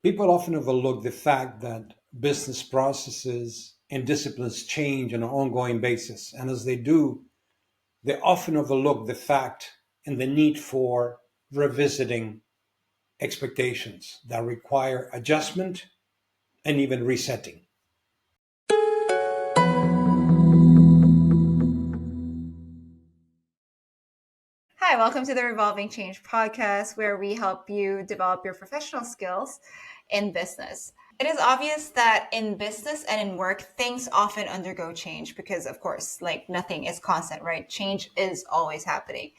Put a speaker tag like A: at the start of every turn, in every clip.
A: People often overlook the fact that business processes and disciplines change on an ongoing basis. And as they do, they often overlook the fact and the need for revisiting expectations that require adjustment and even resetting.
B: Hi, welcome to the Revolving Change podcast, where we help you develop your professional skills in business. It is obvious that in business and in work, things often undergo change because, of course, like nothing is constant, right? Change is always happening.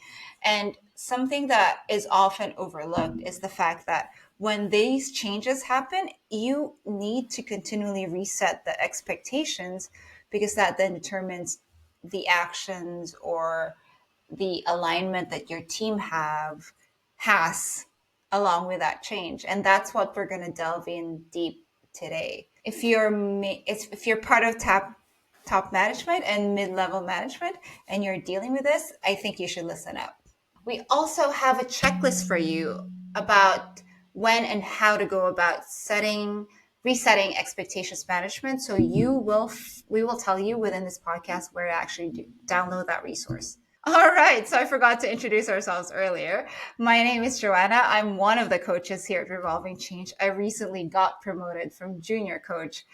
B: And something that is often overlooked is the fact that when these changes happen, you need to continually reset the expectations because that then determines the actions or the alignment that your team has along with that change, and that's what we're going to delve in deep today. If you're part of top management and mid-level management and you're dealing with this, I think you should listen up. We also have a checklist for you about when and how to go about resetting expectations management. So we will tell you within this podcast where to actually download that resource. All right. So I forgot to introduce ourselves earlier. My name is Joanna. I'm one of the coaches here at Revolving Change. I recently got promoted from junior coach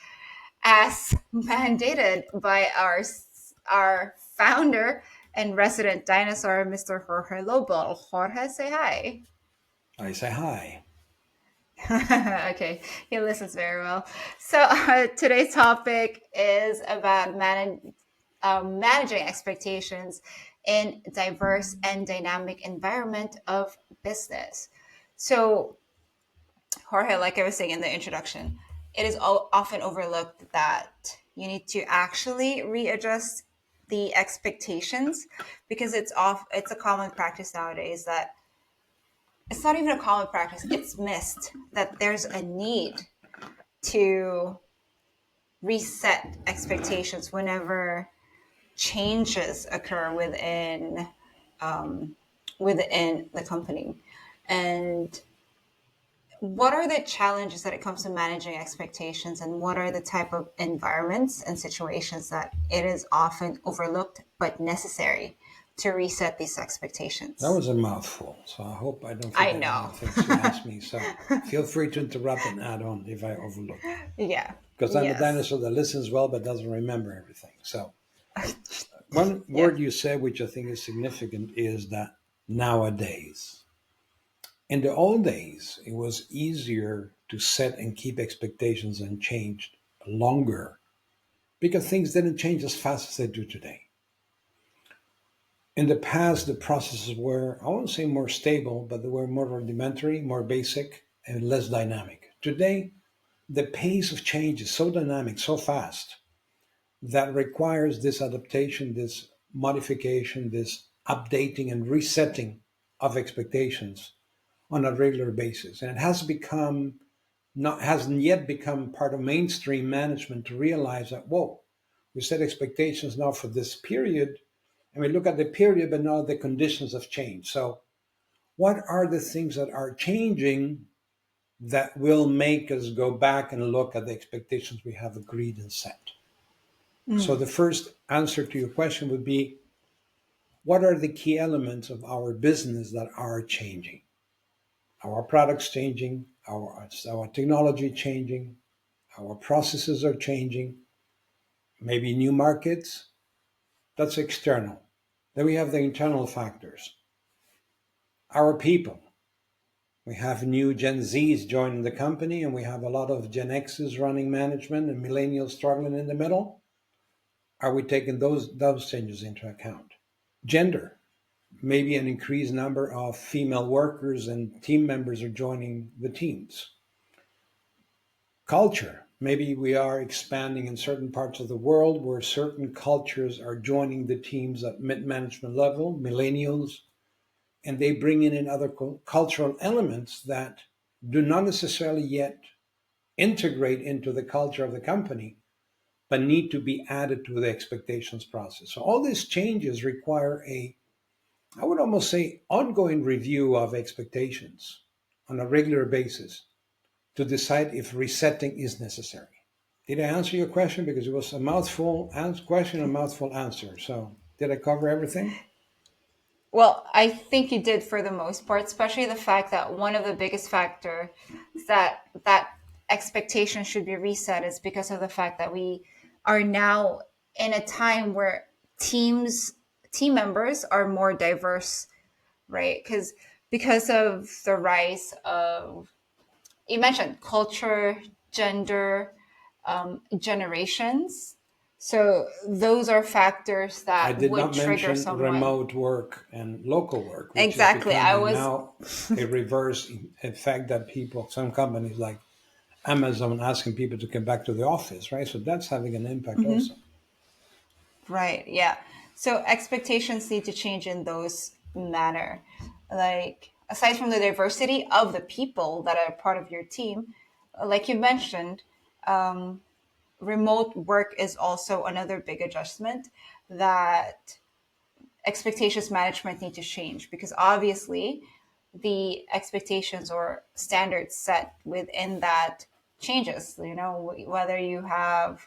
B: as mandated by our founder and resident dinosaur, Mr. Jorge Lobo. Jorge, say hi.
A: I say hi.
B: Okay, he listens very well. So today's topic is about managing expectations in diverse and dynamic environment of business. So, Jorge, like I was saying in the introduction, it is often overlooked that you need to actually readjust the expectations because it's a common practice nowadays that it's not even a common practice, it's missed that there's a need to reset expectations whenever changes occur within the company. And what are the challenges that it comes to managing expectations, and what are the type of environments and situations that it is often overlooked but necessary to reset these
A: That
B: expectations?
A: was a mouthful, so I hope I don't
B: I
A: forget any of
B: know.
A: the things you asked me. So feel free to interrupt and add on if I overlook.
B: Yeah.
A: Because I'm a
B: Yes.
A: dinosaur that listens well but doesn't remember everything. So one
B: Yeah.
A: word you said, which I think is significant, is that nowadays. In the old days, it was easier to set and keep expectations unchanged longer because things didn't change as fast as they do today. In the past, the processes were, I won't say more stable, but they were more rudimentary, more basic, and less dynamic. Today, the pace of change is so dynamic, so fast, that requires this adaptation, this modification, this updating and resetting of expectations on a regular basis. And it has become not hasn't yet become part of mainstream management to realize that, whoa, we set expectations now for this period, and we look at the period, but now the conditions have changed. So what are the things that are changing that will make us go back and look at the expectations we have agreed and set? So
B: Mm.
A: the first answer to your question would be, what are the key elements of our business that are changing? Our products changing, our technology changing, our processes are changing, maybe new markets. That's external. Then we have the internal factors. Our people. We have new Gen Zs joining the company, and we have a lot of Gen Xs running management and millennials struggling in the middle. Are we taking those changes into account? Gender. Maybe an increased number of female workers and team members are joining the teams. Culture. Maybe we are expanding in certain parts of the world where certain cultures are joining the teams at mid management level, millennials, and they bring in other cultural elements that do not necessarily yet integrate into the culture of the company, but need to be added to the expectations process. So all these changes require I would almost say, ongoing review of expectations on a regular basis to decide if resetting is necessary. Did I answer your question? Because it was a mouthful question, a mouthful answer. So did I cover everything?
B: Well, I think you did for the most part, especially the fact that one of the biggest factor is that expectation should be reset is because of the fact that we are now in a time where team members are more diverse, right? Because of the rise of, you mentioned culture, gender, generations. So those are factors
A: I
B: that
A: did
B: would
A: not
B: trigger
A: mention
B: someone.
A: remote work and local work, which is
B: Exactly. I
A: becoming
B: was
A: now a reverse effect that people, some companies like Amazon asking people to come back to the office, right? So that's having an impact also.
B: right. Yeah. So expectations need to change in those manner. Like aside from the diversity of the people that are part of your team, like you mentioned, remote work is also another big adjustment that expectations management need to change because obviously the expectations or standards set within that changes, whether you have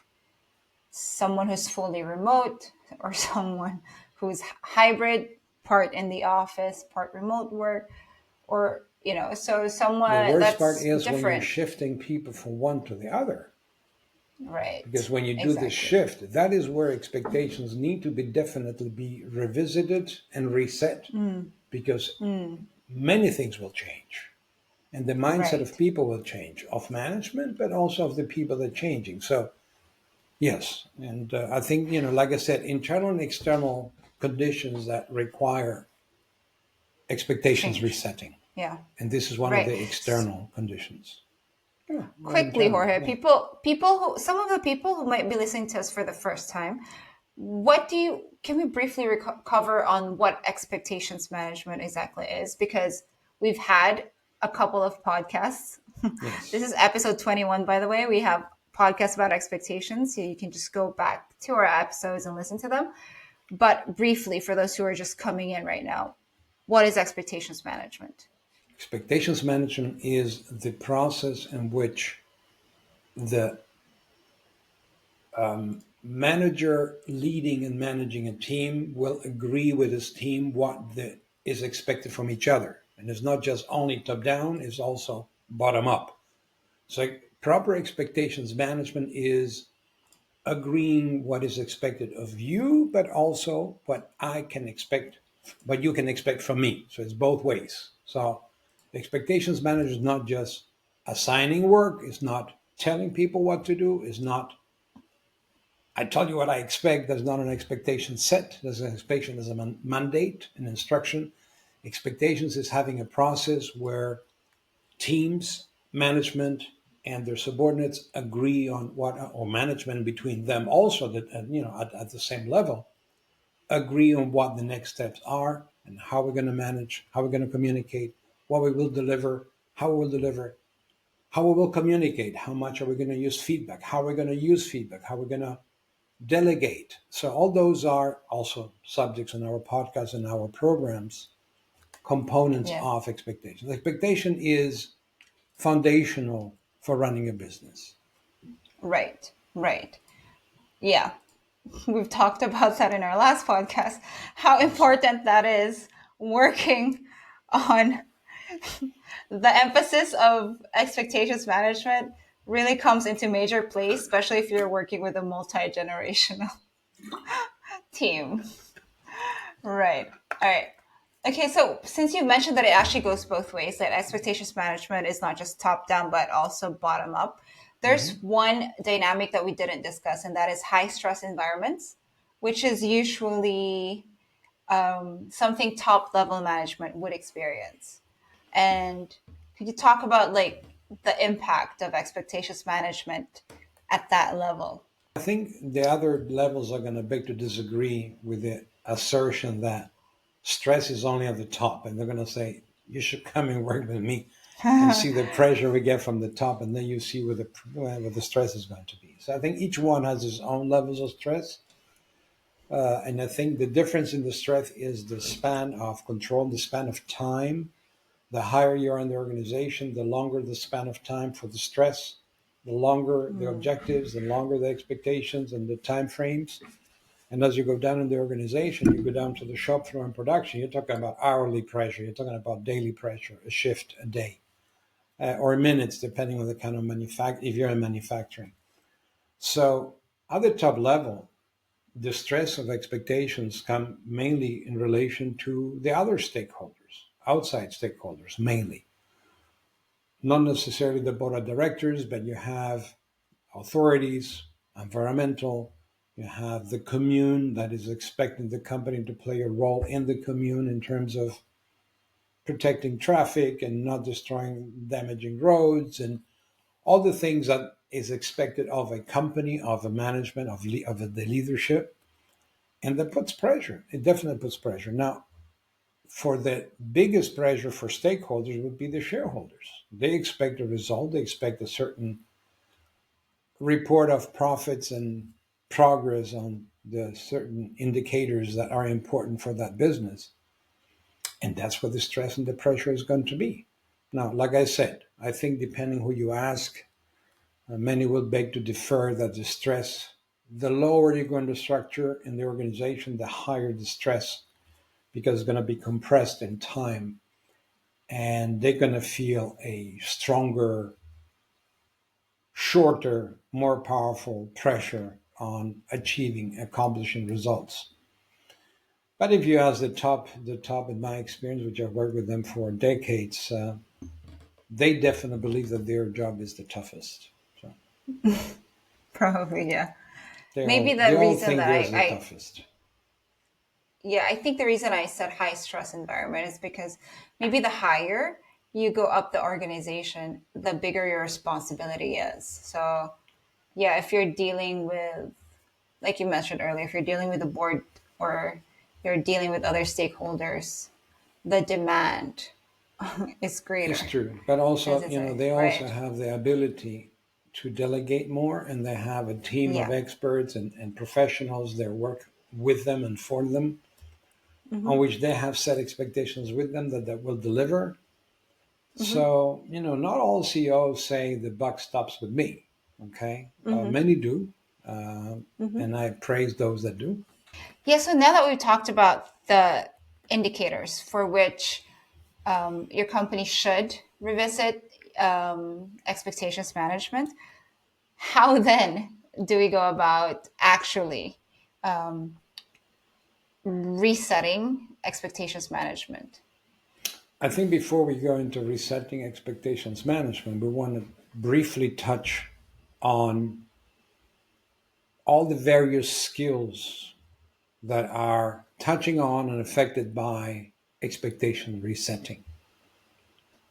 B: someone who's fully remote or someone who's hybrid, part in the office, part remote work, or so
A: The
B: someone
A: worst part
B: that's
A: is when you're
B: different.
A: shifting people from one to the other. Because
B: Right.
A: when you do this
B: Exactly.
A: shift, that is where expectations need to be definitely be revisited and reset because many things will change. And the mindset of
B: Right.
A: people will change, of management, but also of the people that are changing. So, yes. And I think, like I said, internal and external conditions that require expectations
B: Change.
A: resetting.
B: Yeah.
A: And this is one of
B: Right.
A: the external conditions. Yeah, well, in
B: Quickly,
A: general,
B: Jorge,
A: yeah.
B: people who, some of the people who might be listening to us for the first time, can we briefly cover on what expectations management exactly is? Because we've had a couple of podcasts. This
A: Yes.
B: is episode 21, by the way. We have podcasts about expectations, so you can just go back to our episodes and listen to them. But briefly, for those who are just coming in right now, what is expectations management?
A: Expectations management is the process in which the manager leading and managing a team will agree with his team is expected from each other. And it's not just only top down, it's also bottom up. So proper expectations management is agreeing what is expected of you, but also what you can expect from me. So it's both ways. So the expectations manager is not just assigning work, it's not telling people what to do, it's not I tell you what I expect. There's not an expectation set. There's an expectation, there's a mandate, an instruction. Expectations is having a process where teams, management, and their subordinates agree on what, or management between them also that at the same level agree on what the next steps are and how we're going to manage, how we're going to communicate, what we will deliver, how we will deliver, how we will communicate, how much are we going to use feedback, how we're going to use feedback, how we're going to delegate. So all those are also subjects in our podcast and our programs, components
B: Yeah.
A: of expectation. Expectation is foundational for running a business.
B: Right. Right. Yeah. We've talked about that in our last podcast, how
A: Yes.
B: important that is working on the emphasis of expectations management really comes into major place, especially if you're working with a multi-generational team. Right. All right. Okay, so since you mentioned that it actually goes both ways, that expectations management is not just top down, but also bottom up, there's
A: Mhm.
B: one dynamic that we didn't discuss, and that is high stress environments, which is usually something top level management would experience. And could you talk about like the impact of expectations management at that level?
A: I think the other levels are going to beg to disagree with the assertion that stress is only at the top, and they're going to say you should come and work with me and see the pressure we get from the top, and then you see where the stress is going to be. So I think each one has its own levels of stress. And I think the difference in the stress is the span of control, the span of time The higher you are in the organization, the longer the span of time for the stress, the longer the
B: Mm.
A: objectives, the longer the expectations and the time frames. And as you go down in the organization, you go down to the shop floor and production, you're talking about hourly pressure, you're talking about daily pressure, a shift a day, or minutes, depending on the kind of if you're in manufacturing. So at the top level, the stress of expectations come mainly in relation to the other stakeholders, outside stakeholders mainly. Not necessarily the board of directors, but you have authorities, environmental, you have the commune that is expecting the company to play a role in the commune in terms of protecting traffic and not destroying damaging roads and all the things that is expected of a company, of a management, of the leadership. And that puts pressure. It definitely puts pressure. Now, for the biggest pressure for stakeholders would be the shareholders. They expect a result, they expect a certain report of profits and progress on the certain indicators that are important for that business. And that's what the stress and the pressure is going to be. Now, like I said, I think depending who you ask, many will beg to defer that the stress, the lower you're going to structure in the organization, the higher the stress because it's going to be compressed in time and they're going to feel a stronger, shorter, more powerful pressure on achieving, accomplishing results. But if you ask the top in my experience, which I've worked with them for decades, they definitely believe that their job is the toughest. So
B: Probably, yeah.
A: they
B: Maybe
A: all they
B: the
A: all
B: reason
A: think
B: that
A: theirs is the
B: I
A: toughest.
B: yeah, I think the reason I said high stress environment is because maybe the higher you go up the organization, the bigger your responsibility is. So, yeah, if you're dealing with, like you mentioned earlier, if you're dealing with the board or you're dealing with other stakeholders, the demand is
A: It's
B: greater
A: true, but
B: because
A: also
B: it's a,
A: they also
B: right.
A: have the ability to delegate more, and they have a team of
B: Yeah.
A: experts and professionals that work with them and for them, on
B: Hmm.
A: which they have set expectations with them that will deliver.
B: Hmm.
A: So not all CEOs say the buck stops with me. Okay,
B: Hmm.
A: many do, uh,
B: Hmm.
A: and I praise those that do.
B: Yeah. So now that we've talked about the indicators for which your company should revisit expectations management. How then do we go about actually resetting expectations management?
A: I think before we go into resetting expectations management, we want to briefly touch on all the various skills that are touching on and affected by expectation resetting.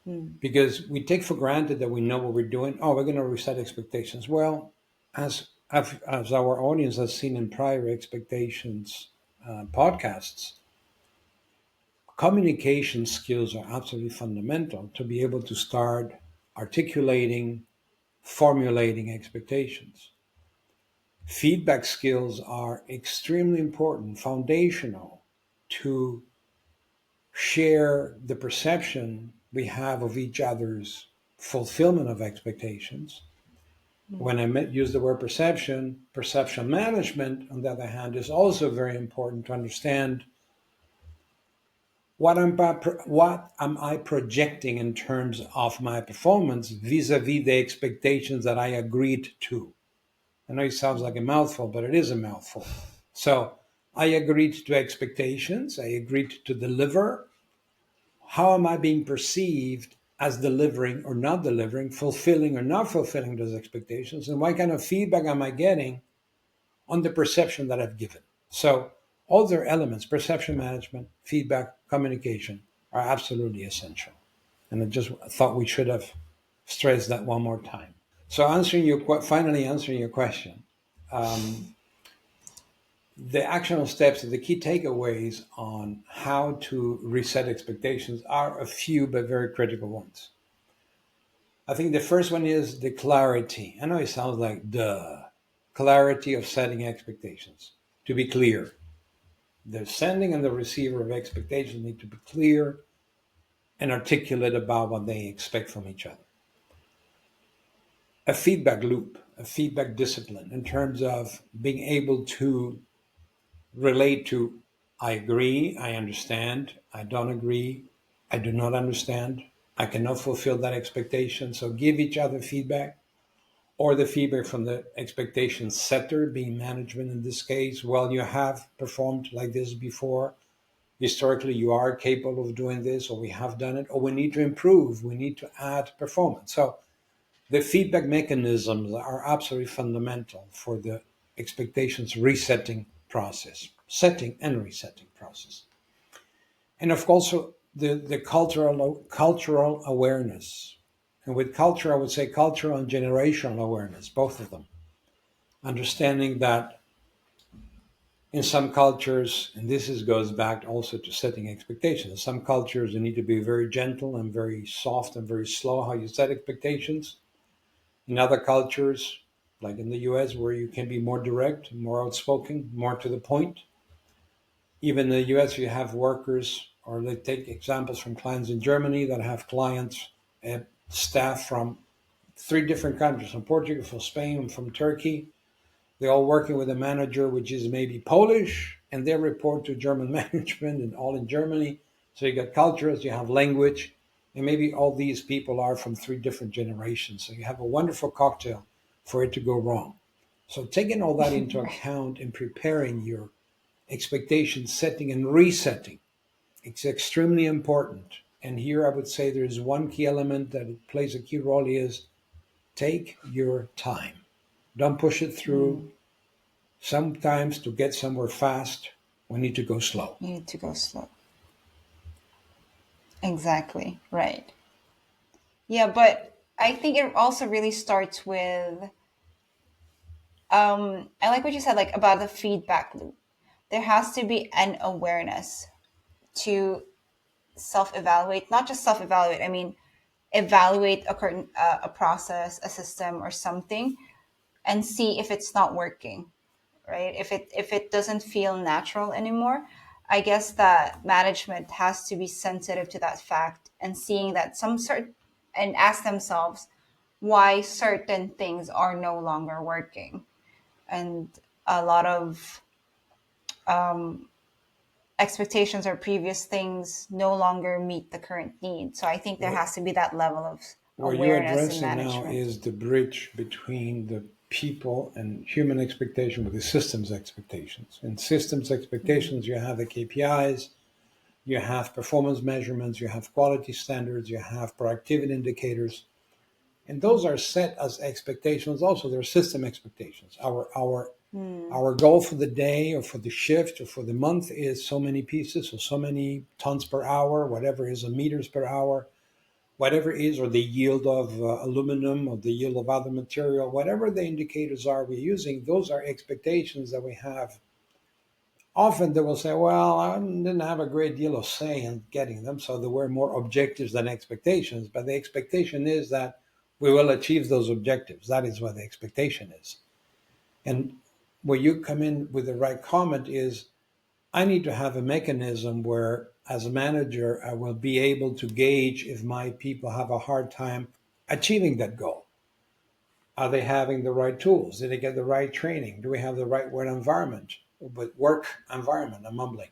B: Mm.
A: Because we take for granted that we know what we're doing. Oh, we're going to reset expectations. Well, as our audience has seen in prior expectations podcasts, communication skills are absolutely fundamental to be able to start articulating, formulating expectations. Feedback skills are extremely important, foundational to share the perception we have of each other's fulfillment of expectations. When I use the word perception management, on the other hand, is also very important to understand what am I projecting in terms of my performance vis-a-vis the expectations that I agreed to. I know it sounds like a mouthful, but it is a mouthful. So I agreed to expectations. I agreed to deliver. How am I being perceived as delivering or not delivering, fulfilling or not fulfilling those expectations? And what kind of feedback am I getting on the perception that I've given? So all their elements, perception management, feedback, communication, are absolutely essential. And I just thought we should have stressed that one more time. So finally answering your question, um, the actionable steps and the key takeaways on how to reset expectations are a few but very critical ones. I think the first one is the clarity. I know it sounds like duh. Clarity of setting expectations. To be clear, the sending and the receiver of expectations need to be clear and articulate about what they expect from each other. A feedback loop, a feedback discipline in terms of being able to relate to I agree, I understand, I don't agree, I do not understand, I cannot fulfill that expectation. So give each other feedback, or the feedback from the expectation setter, being management in this case. Well, you have performed like this before. Historically, you are capable of doing this, or we have done it, or we need to improve, we need to add performance. So the feedback mechanisms are absolutely fundamental for the expectations resetting process, setting and resetting process. And of course, the cultural awareness. And with culture, I would say cultural and generational awareness, both of them. Understanding that in some cultures, and goes back also to setting expectations. In some cultures, you need to be very gentle and very soft and very slow how you set expectations. In other cultures, like in the US, where you can be more direct, more outspoken, more to the point. Even in the US, you have workers, or they take examples from clients in Germany that have clients and staff from three different countries, from Portugal, from Spain, from Turkey. They're all working with a manager which is maybe Polish, and they report to German management and all in Germany. So you got cultures, you have language, and maybe all these people are from three different generations. So you have a wonderful cocktail for it to go wrong. So taking all that into
B: Right.
A: account and preparing your expectation setting and resetting, it's extremely important. And here I would say there's one key element that plays a key role is take your time. Don't push it through.
B: Mm,
A: Sometimes to get somewhere fast, we need to go slow.
B: you need to go slow. Exactly. Right. Yeah, but I think it also really starts with I like what you said, like about the feedback loop. There has to be an awareness to self-evaluate, not just self-evaluate. I mean, evaluate a process, a system, or something, and see if it's not working, right? If it doesn't feel natural anymore, I guess that management has to be sensitive to that fact and seeing that some sort and ask themselves why certain things are no longer working. And a lot of expectations or previous things no longer meet the current need. So I think there
A: What,
B: has to be that level of
A: what you're
B: awareness in
A: addressing now
B: management.
A: is the bridge between the people and human expectation with the systems expectations. In systems
B: Mhm.
A: expectations, you have the KPIs, you have performance measurements, you have quality standards, you have productivity indicators, and those are set as expectations. Also, they're system expectations.
B: Mm.
A: Our goal for the day or for the shift or for the month is so many pieces or so many tons per hour, whatever is a meters per hour, whatever is, or the yield of aluminum or the yield of other material, whatever the indicators are we're using, those are expectations that we have. Often they will say, well, I didn't have a great deal of say in getting them, so there were more objectives than expectations. But the expectation is that we will achieve those objectives. That is what the expectation is. And where you come in with the right comment is I need to have a mechanism where, as a manager, I will be able to gauge if my people have a hard time achieving that goal. Are they having the right tools? Did they get the right training? Do we have the right work environment? But work environment, I'm mumbling.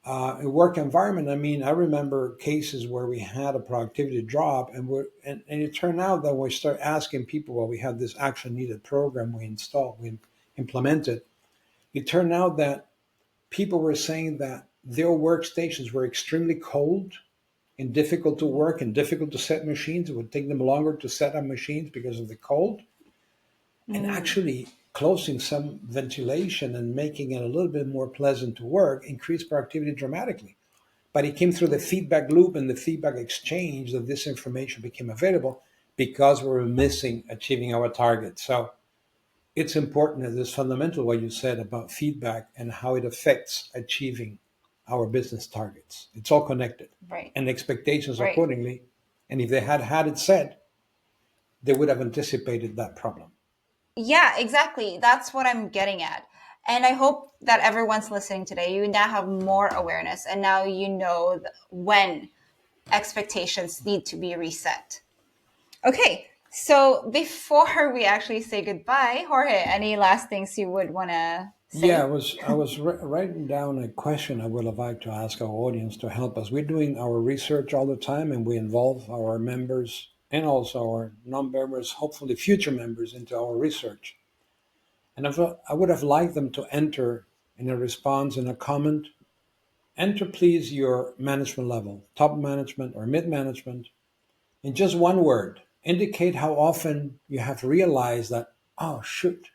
A: In work environment, I mean, I remember cases where we had a productivity drop, and it turned out that when we start asking people, well, we have this action needed program we installed, we implemented. It turned out that people were saying that their workstations were extremely cold and difficult to work and difficult to set machines. It would take them longer to set up machines because of the cold. And
B: Mm.
A: actually, closing some ventilation and making it a little bit more pleasant to work increased productivity dramatically. But it came through the feedback loop and the feedback exchange that this information became available because we were missing achieving our target. So it's important, it is fundamental what you said about feedback and how it affects achieving our business targets. It's all connected
B: Right.
A: and expectations
B: Right.
A: accordingly. And if they had had it said, they would have anticipated that problem.
B: Yeah, exactly. That's what I'm getting at. And I hope that everyone's listening today, you now have more awareness and now you know when. expectations need to be reset. Okay, so before we actually say goodbye, Jorge, any last things you would want to
A: Yeah,
B: say?
A: I was writing down a question I would have liked to ask our audience to help us. We're doing our research all the time, and we involve our members and also our non-members, hopefully future members, into our research. And I would have liked them to enter in a response, in a comment, enter please your management level, top management or mid management, in just one word. Indicate how often you have realized that, oh, shoot,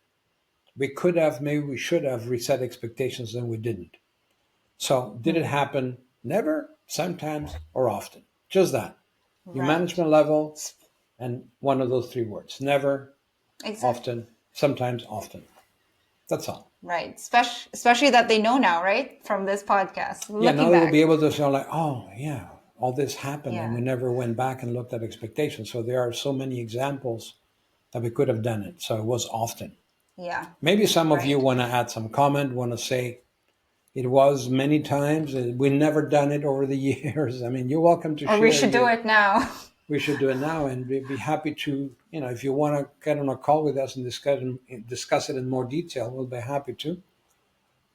A: we could have, maybe we should have reset expectations and we didn't. So, did it
B: Hmm.
A: happen? Never, sometimes, or often. Just that. Your
B: Right.
A: management level and one of those three words: never,
B: Exactly.
A: often, sometimes, often. That's all.
B: Right. Especially that they know now, right? From this podcast.
A: Yeah, now
B: Looking
A: they will be
B: back.
A: able to say, like, oh, yeah, all this happened and we
B: Yeah.
A: never went back and looked at expectations. So, there are so many examples that we could have done it. So, it was often.
B: Yeah.
A: Maybe some of you
B: Right.
A: want to add some comment, want to say, it was many times. We never done it over the years. I mean, you're welcome to
B: Or we
A: share
B: should do
A: your.
B: it now.
A: We should do it now, and we'd be happy to. If you want to get on a call with us and discuss it in more detail, we'll be happy to.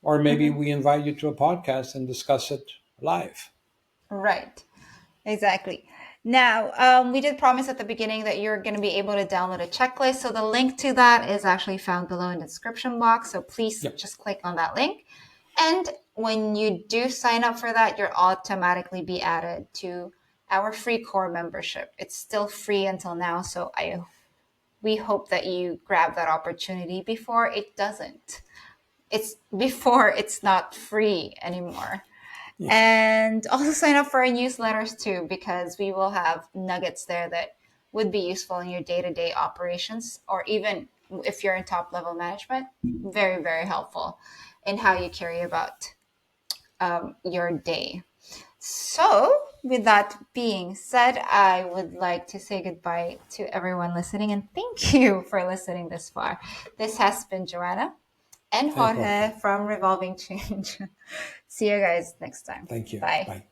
A: Or maybe
B: Mhm.
A: we invite you to a podcast and discuss it live.
B: Right. Exactly. Now, we did promise at the beginning that you're going to be able to download a checklist. So the link to that is actually found below in the description box. So please
A: Yep.
B: just click on that link. And when you do sign up for that, you'll automatically be added to our free core membership. It's still free until now. So we hope that you grab that opportunity before it doesn't. It's before it's not free anymore.
A: Yeah.
B: And also sign up for our newsletters too, because we will have nuggets there that would be useful in your day-to-day operations, or even if you're in top level management, very, very helpful in how you carry about your day. So, with that being said, I would like to say goodbye to everyone listening and thank you for listening this far. This has been Joanna and
A: Thank you,
B: Jorge
A: Jorge.
B: from Revolving Change. See you guys next time.
A: Thank you.
B: Bye.
A: Bye.